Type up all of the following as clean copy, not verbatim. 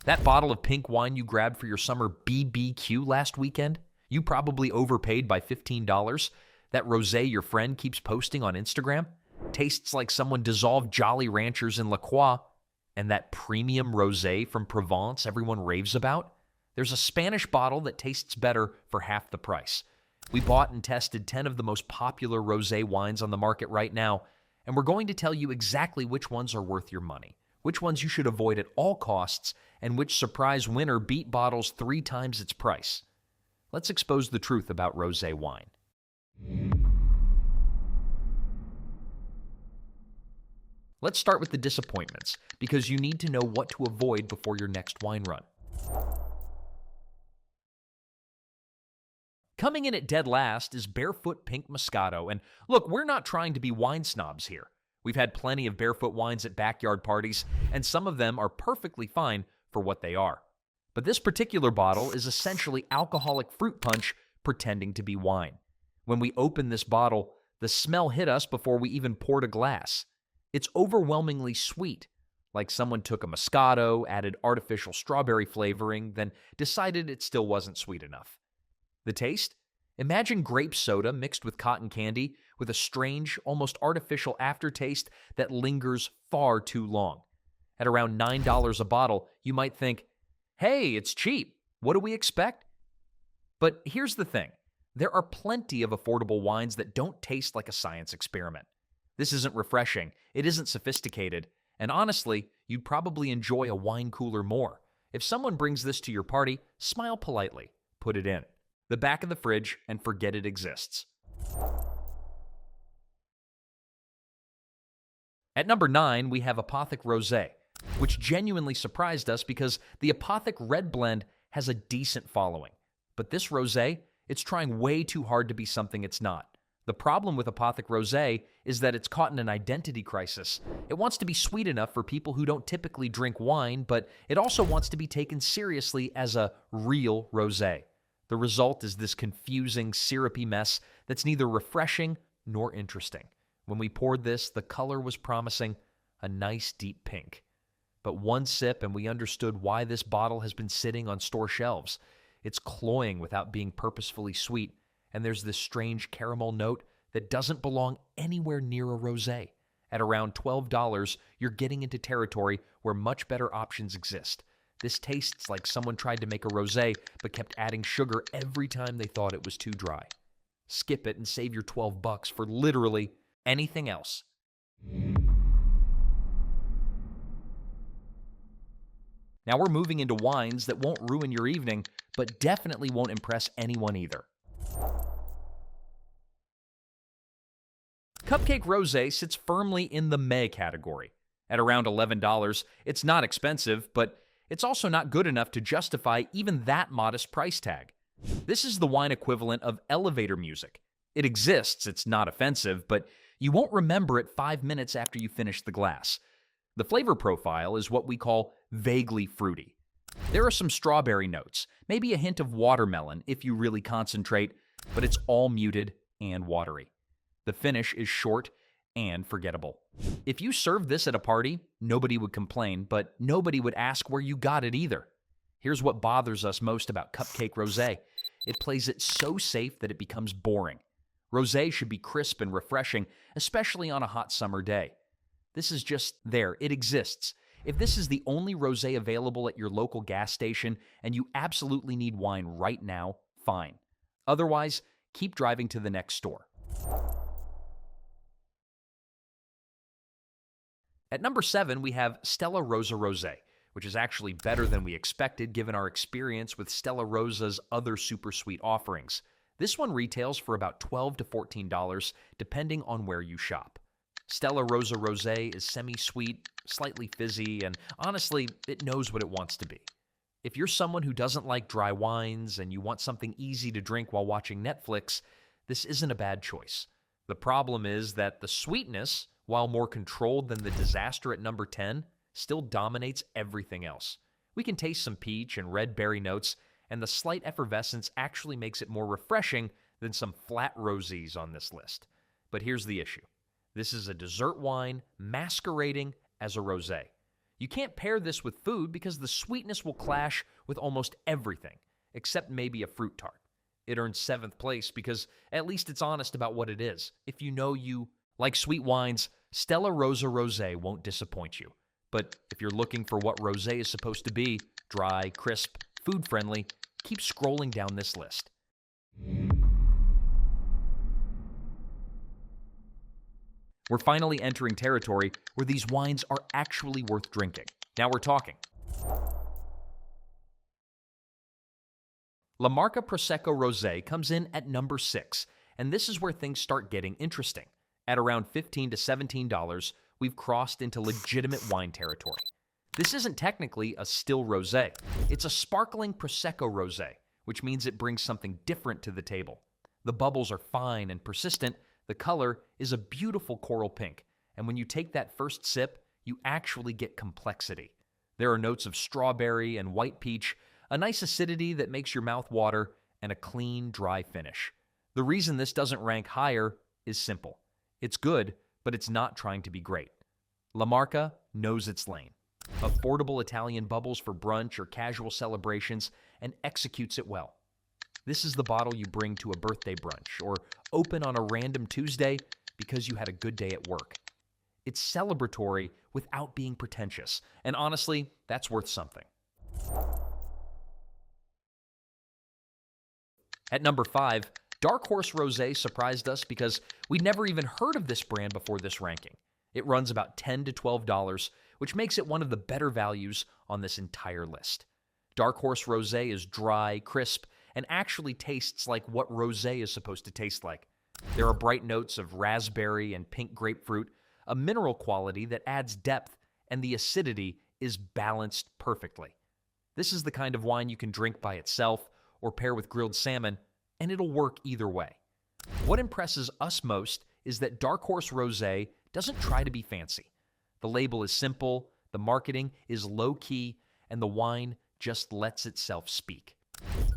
That bottle of pink wine you grabbed for your summer BBQ last weekend, you probably overpaid by $15. That rosé your friend keeps posting on Instagram tastes like someone dissolved Jolly Ranchers in La Croix, and that premium rosé from Provence everyone raves about, there's a Spanish bottle that tastes better for half the price. We bought and tested 10 of the most popular rosé wines on the market right now, and we're going to tell you exactly which ones are worth your money, which ones you should avoid at all costs, and which surprise winner beat bottles 3 times its price. Let's expose the truth about rosé wine. Let's start with the disappointments, because you need to know what to avoid before your next wine run. Coming in at dead last is Barefoot Pink Moscato, and look, we're not trying to be wine snobs here. We've had plenty of barefoot wines at backyard parties, and some of them are perfectly fine for what they are. But this particular bottle is essentially alcoholic fruit punch pretending to be wine. When we opened this bottle, the smell hit us before we even poured a glass. It's overwhelmingly sweet, like someone took a Moscato, added artificial strawberry flavoring, then decided it still wasn't sweet enough. The taste? Imagine grape soda mixed with cotton candy with a strange, almost artificial aftertaste that lingers far too long. At around $9 a bottle, you might think, hey, it's cheap. What do we expect? But here's the thing. There are plenty of affordable wines that don't taste like a science experiment. This isn't refreshing, it isn't sophisticated, and honestly, you'd probably enjoy a wine cooler more. If someone brings this to your party, smile politely, put it in the back of the fridge, and forget it exists. At number 9, we have Apothic Rosé, which genuinely surprised us because the Apothic Red Blend has a decent following. But this rosé, it's trying way too hard to be something it's not. The problem with Apothic Rosé is that it's caught in an identity crisis. It wants to be sweet enough for people who don't typically drink wine, but it also wants to be taken seriously as a real rosé. The result is this confusing, syrupy mess that's neither refreshing nor interesting. When we poured this, the color was promising a nice deep pink. But one sip and we understood why this bottle has been sitting on store shelves. It's cloying without being purposefully sweet, and there's this strange caramel note that doesn't belong anywhere near a rosé. At around $12, you're getting into territory where much better options exist. This tastes like someone tried to make a rosé but kept adding sugar every time they thought it was too dry. Skip it and save your $12 for literally anything else. Now we're moving into wines that won't ruin your evening, but definitely won't impress anyone either. Cupcake Rosé sits firmly in the meh category. At around $11, it's not expensive, but it's also not good enough to justify even that modest price tag. This is the wine equivalent of elevator music. It exists, it's not offensive, but you won't remember it 5 minutes after you finish the glass. The flavor profile is what we call vaguely fruity. There are some strawberry notes, maybe a hint of watermelon if you really concentrate, but it's all muted and watery. The finish is short and forgettable. If you served this at a party, nobody would complain, but nobody would ask where you got it either. Here's what bothers us most about Cupcake Rosé. It plays it so safe that it becomes boring. Rosé should be crisp and refreshing, especially on a hot summer day. This is just there. It exists. If this is the only rosé available at your local gas station and you absolutely need wine right now, fine. Otherwise, keep driving to the next store. At number 7, we have Stella Rosa Rosé, which is actually better than we expected given our experience with Stella Rosa's other super sweet offerings. This one retails for about $12 to $14, depending on where you shop. Stella Rosa Rosé is semi-sweet, slightly fizzy, and honestly, it knows what it wants to be. If you're someone who doesn't like dry wines and you want something easy to drink while watching Netflix, this isn't a bad choice. The problem is that the sweetness, while more controlled than the disaster at number 10, still dominates everything else. We can taste some peach and red berry notes, and the slight effervescence actually makes it more refreshing than some flat rosés on this list. But here's the issue. This is a dessert wine masquerading as a rosé. You can't pair this with food because the sweetness will clash with almost everything, except maybe a fruit tart. It earns 7th place because at least it's honest about what it is. If you know you like sweet wines, Stella Rosa Rosé won't disappoint you. But if you're looking for what rosé is supposed to be, dry, crisp, food-friendly, keep scrolling down this list. We're finally entering territory where these wines are actually worth drinking. Now we're talking. La Marca Prosecco Rosé comes in at number 6, and this is where things start getting interesting. At around $15 to $17, we've crossed into legitimate wine territory. This isn't technically a still rosé. It's a sparkling Prosecco rosé, which means it brings something different to the table. The bubbles are fine and persistent. The color is a beautiful coral pink, and when you take that first sip, you actually get complexity. There are notes of strawberry and white peach, a nice acidity that makes your mouth water, and a clean, dry finish. The reason this doesn't rank higher is simple. It's good, but it's not trying to be great. La Marca knows its lane. Affordable Italian bubbles for brunch or casual celebrations, and executes it well. This is the bottle you bring to a birthday brunch or open on a random Tuesday because you had a good day at work. It's celebratory without being pretentious, and honestly, that's worth something. At number 5, Dark Horse Rosé surprised us because we'd never even heard of this brand before this ranking. It runs about $10 to $12, which makes it one of the better values on this entire list. Dark Horse Rosé is dry, crisp, and actually tastes like what rosé is supposed to taste like. There are bright notes of raspberry and pink grapefruit, a mineral quality that adds depth, and the acidity is balanced perfectly. This is the kind of wine you can drink by itself or pair with grilled salmon, and it'll work either way. What impresses us most is that Dark Horse Rosé doesn't try to be fancy. The label is simple, the marketing is low-key, and the wine just lets itself speak.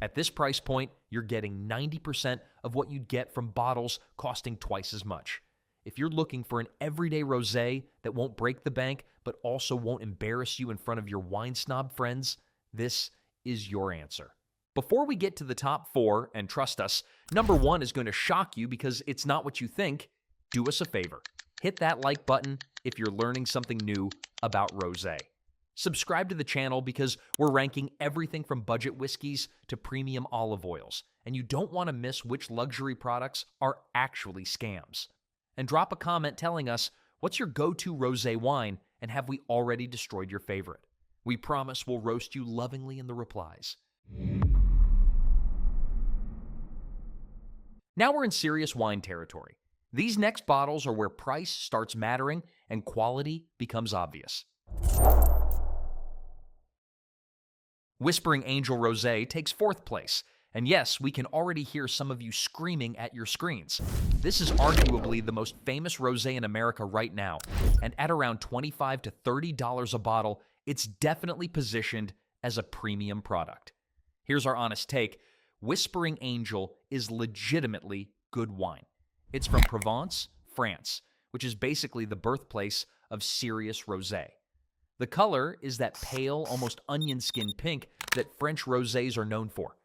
At this price point, you're getting 90% of what you'd get from bottles costing twice as much. If you're looking for an everyday rosé that won't break the bank but also won't embarrass you in front of your wine snob friends, this is your answer. Before we get to the top 4, and trust us, number 1 is going to shock you because it's not what you think. Do us a favor. Hit that like button if you're learning something new about rosé. Subscribe to the channel because we're ranking everything from budget whiskeys to premium olive oils, and you don't want to miss which luxury products are actually scams. And drop a comment telling us what's your go-to rosé wine, and have we already destroyed your favorite? We promise we'll roast you lovingly in the replies. Now we're in serious wine territory. These next bottles are where price starts mattering and quality becomes obvious. Whispering Angel Rosé takes 4th place, and yes, we can already hear some of you screaming at your screens. This is arguably the most famous rosé in America right now, and at around $25 to $30 a bottle, it's definitely positioned as a premium product. Here's our honest take. Whispering Angel is legitimately good wine. It's from Provence, France, which is basically the birthplace of serious rosé. The color is that pale, almost onion skin pink that French rosés are known for.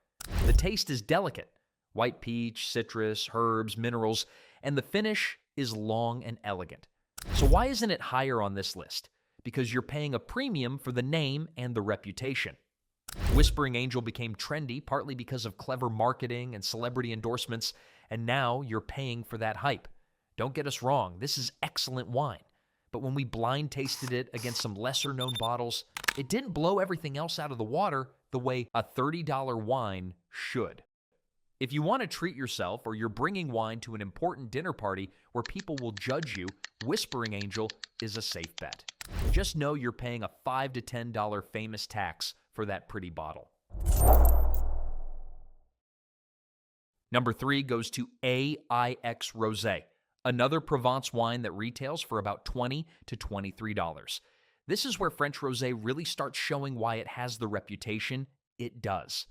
The taste is delicate. White peach, citrus, herbs, minerals, and the finish is long and elegant. So why isn't it higher on this list? Because you're paying a premium for the name and the reputation. Whispering Angel became trendy partly because of clever marketing and celebrity endorsements, and now you're paying for that hype. Don't get us wrong, this is excellent wine. But when we blind tasted it against some lesser-known bottles, it didn't blow everything else out of the water the way a $30 wine should. If you want to treat yourself or you're bringing wine to an important dinner party where people will judge you, Whispering Angel is a safe bet. Just know you're paying a $5 to $10 famous tax for that pretty bottle. Number 3 goes to AIX Rosé, another Provence wine that retails for about $20 to $23. This is where French rosé really starts showing why it has the reputation it does.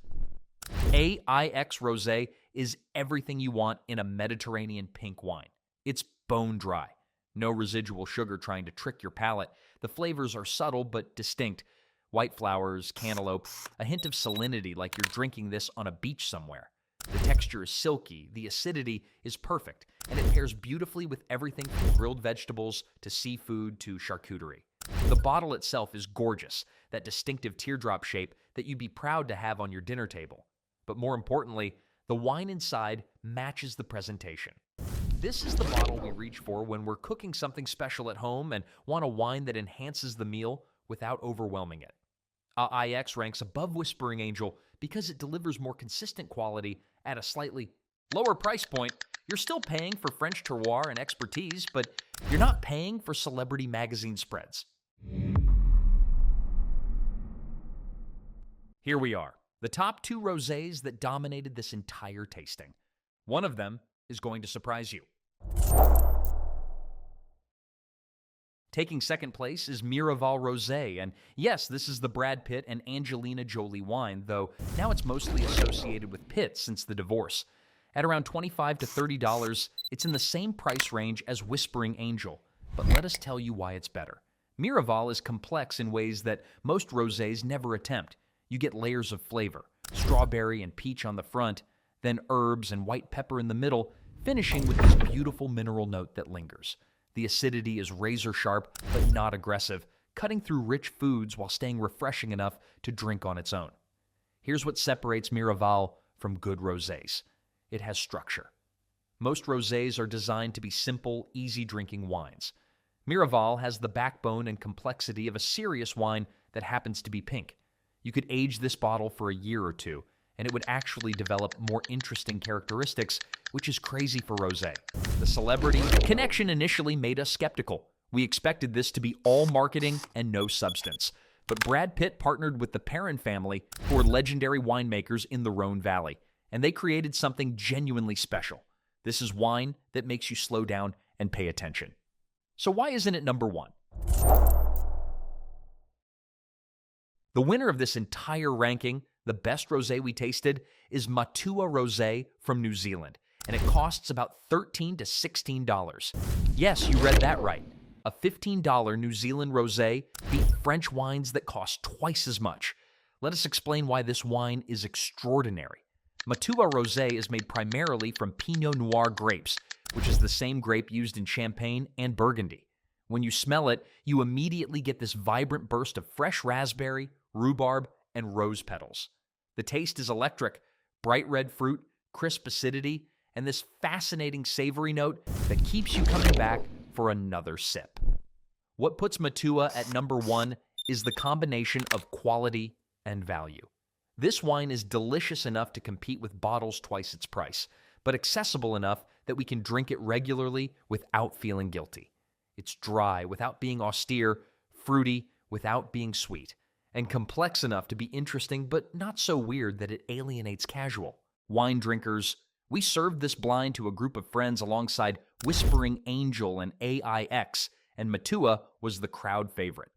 AIX Rosé is everything you want in a Mediterranean pink wine. It's bone dry. No residual sugar trying to trick your palate. The flavors are subtle but distinct. White flowers, cantaloupe, a hint of salinity like you're drinking this on a beach somewhere. The texture is silky, the acidity is perfect, and it pairs beautifully with everything from grilled vegetables to seafood to charcuterie. The bottle itself is gorgeous, that distinctive teardrop shape that you'd be proud to have on your dinner table. But more importantly, the wine inside matches the presentation. This is the bottle we reach for when we're cooking something special at home and want a wine that enhances the meal without overwhelming it. IX ranks above Whispering Angel because it delivers more consistent quality at a slightly lower price point. You're still paying for French terroir and expertise, but you're not paying for celebrity magazine spreads. Here we are, the top 2 rosés that dominated this entire tasting. One of them is going to surprise you. Taking second place is Miraval Rosé, and yes, this is the Brad Pitt and Angelina Jolie wine, though now it's mostly associated with Pitt since the divorce. At around $25 to $30, it's in the same price range as Whispering Angel, but let us tell you why it's better. Miraval is complex in ways that most rosés never attempt. You get layers of flavor, strawberry and peach on the front, then herbs and white pepper in the middle, finishing with this beautiful mineral note that lingers. The acidity is razor sharp, but not aggressive, cutting through rich foods while staying refreshing enough to drink on its own. Here's what separates Miraval from good rosés. It has structure. Most rosés are designed to be simple, easy-drinking wines. Miraval has the backbone and complexity of a serious wine that happens to be pink. You could age this bottle for a year or two, and it would actually develop more interesting characteristics, which is crazy for rosé. The celebrity connection initially made us skeptical. We expected this to be all marketing and no substance. But Brad Pitt partnered with the Perrin family, who are legendary winemakers in the Rhone Valley, and they created something genuinely special. This is wine that makes you slow down and pay attention. So why isn't it number 1? The winner of this entire ranking, the best rosé we tasted, is Matua Rosé from New Zealand, and it costs about $13 to $16. Yes, you read that right. A $15 New Zealand rosé beat French wines that cost twice as much. Let us explain why this wine is extraordinary. Matua Rosé is made primarily from Pinot Noir grapes, which is the same grape used in Champagne and Burgundy. When you smell it, you immediately get this vibrant burst of fresh raspberry, rhubarb, and rose petals. The taste is electric, bright red fruit, crisp acidity, and this fascinating savory note that keeps you coming back for another sip. What puts Matua at number 1 is the combination of quality and value. This wine is delicious enough to compete with bottles twice its price, but accessible enough that we can drink it regularly without feeling guilty. It's dry without being austere, fruity without being sweet, and complex enough to be interesting but not so weird that it alienates casual wine drinkers. We served this blind to a group of friends alongside Whispering Angel and AIX, and Matua was the crowd favorite.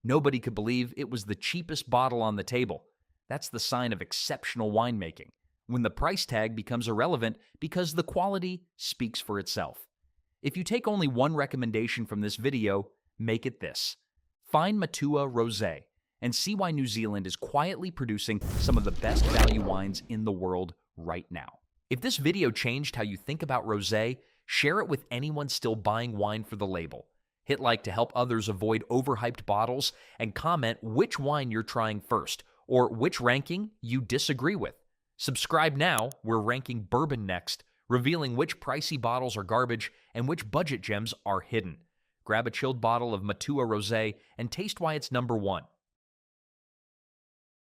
Nobody could believe it was the cheapest bottle on the table. That's the sign of exceptional winemaking, when the price tag becomes irrelevant because the quality speaks for itself. If you take only one recommendation from this video, make it this. Find Matua Rosé and see why New Zealand is quietly producing some of the best value wines in the world right now. If this video changed how you think about rosé, share it with anyone still buying wine for the label. Hit like to help others avoid overhyped bottles, and comment which wine you're trying first, or which ranking you disagree with. Subscribe now, we're ranking bourbon next, revealing which pricey bottles are garbage and which budget gems are hidden. Grab a chilled bottle of Matua Rosé and taste why it's number 1.